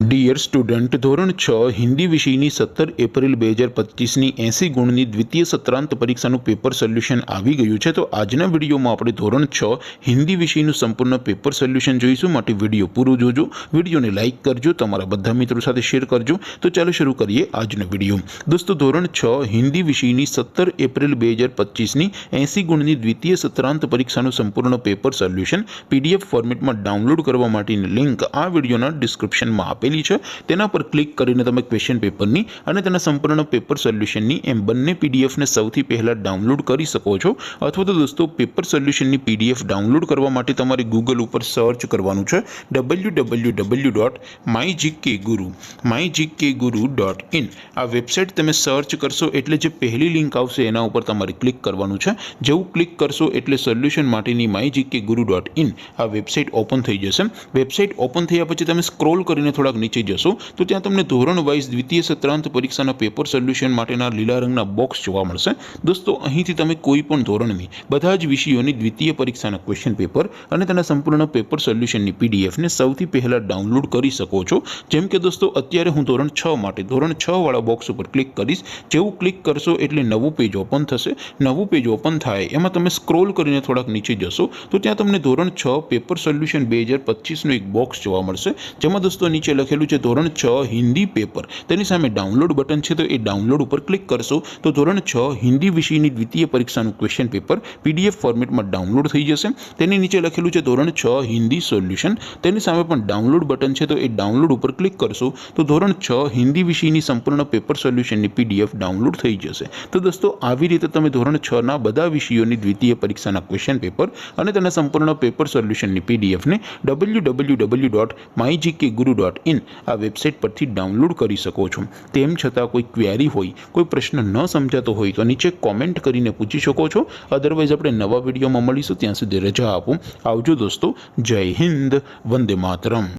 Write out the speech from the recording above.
Dear student, ધોરણ 6 હિન્દી વિષયની 17 April 2025ની 80 ગુણની દ્વિતીય સત્રાંત પરીક્ષાનું પેપર સોલ્યુશન આવી ગયું છે। તો આજના વિડીયોમાં આપણે ધોરણ 6 હિન્દી વિષયનું સંપૂર્ણ પેપર સોલ્યુશન જોઈશું। માટે વિડીયો પૂરો જોજો, વિડીયોને લાઇક કરજો, તમારા બધા મિત્રો સાથે શેર કરજો। તો ચાલો શરૂ કરીએ આજનો વિડીયો। દોસ્તો, ધોરણ 6 હિન્દી વિષયની 17 એપ્રિલ 2025ની 80 ગુણની દ્વિતીય સત્રાંત પરીક્ષાનું સંપૂર્ણ પેપર સોલ્યુશન PDF ફોર્મેટમાં ડાઉનલોડ કરવા માટેની લિંક આ વિડીયોના ડિસ્ક્રિપ્શનમાં આપેલી છે। તેના પર ક્લિક કરીને તમે ક્વેશ્ચન પેપરની અને તેના સંપૂર્ણ પેપર સોલ્યુશનની એમ બંને PDF ને સૌથી પહેલા ડાઉનલોડ કરી શકો છો। અથવા તો દોસ્તો, પેપર સોલ્યુશનની PDF ડાઉનલોડ કરવા માટે તમારે ગૂગલ ઉપર સર્ચ કરવાનું છે www.mygkguru.in। આ વેબસાઇટ તમે સર્ચ કરશો એટલે જે પહેલી લિંક આવશે એના ઉપર તમારે ક્લિક કરવાનું છે। જેવું ક્લિક કરશો એટલે સોલ્યુશન માટેની mygkguru.in આ વેબસાઇટ ઓપન થઈ જશે। વેબસાઇટ ઓપન થયા પછી તમે સ્ક્રોલ કરીને થોડાક નીચે જશો તો ત્યાં તમને ધોરણ વાઇઝ દ્વિતીય સત્રાંત પરીક્ષાના પેપર સોલ્યુશન માટેના લીલા રંગના બોક્સ જોવા મળશે। દોસ્તો, અહીંથી તમે કોઈ પણ ધોરણની બધા જ વિષયોની દ્વિતીય પરીક્ષાના ક્વેશ્ચન પેપર અને તેના સંપૂર્ણ પેપર સોલ્યુશનની PDF ને સૌથી પહેલા ડાઉનલોડ કરી શકો છો। જેમ કે દોસ્તો, અત્યારે હું ધોરણ 6 માટે ધોરણ 6 વાળા બોક્સ ઉપર ક્લિક કરીશ। જેવું ક્લિક કરશો એટલે નવું પેજ ઓપન થશે। નવું પેજ ઓપન થાય એમાં તમે સ્ક્રોલ કરીને થોડાક નીચે જશો તો ત્યાં તમને ધોરણ 6 પેપર સોલ્યુશન 2025નું એક બોક્સ જોવા મળશે। જેમાં દોસ્તો નીચે લખેલું છે ધોરણ 6 હિન્દી પેપર, તેની સામે ડાઉનલોડ બટન છે તો એ ડાઉનલોડ ઉપર ક્લિક કરશો તો ધોરણ 6 હિન્દી વિષયની દ્વિતીય પરીક્ષાનું ક્વેશ્ચન પેપર PDF ફોર્મેટમાં ડાઉનલોડ થઈ જશે। તેની નીચે લખેલું છે ધોરણ 6 હિન્દી સોલ્યુશન, તેની સામે પણ ડાઉનલોડ બટન છે તો એ ડાઉનલોડ ઉપર ક્લિક કરશો તો ધોરણ 6 હિન્દી વિષયની સંપૂર્ણ પેપર સોલ્યુશનની PDF ડાઉનલોડ થઈ જશે। તો દોસ્તો, આવી રીતે તમે ધોરણ 6 ના બધા વિષયોની દ્વિતીય પરીક્ષાના ક્વેશ્ચન પેપર અને તેના સંપૂર્ણ પેપર સોલ્યુશનની PDF ને www.mygkguru.in આ વેબસાઇટ પરથી ડાઉનલોડ કરી શકો છો। તેમ છતાં કોઈ ક્વેરી હોય, કોઈ પ્રશ્ન ન સમજાતો હોય તો નીચે કોમેન્ટ કરીને પૂછી શકો છો। અદરવાઇઝ આપણે નવા વિડીયોમાં મળીશું, ત્યાં સુધી રજા આપો। આવજો દોસ્તો, જય હિન્દ, વંદે માતરમ।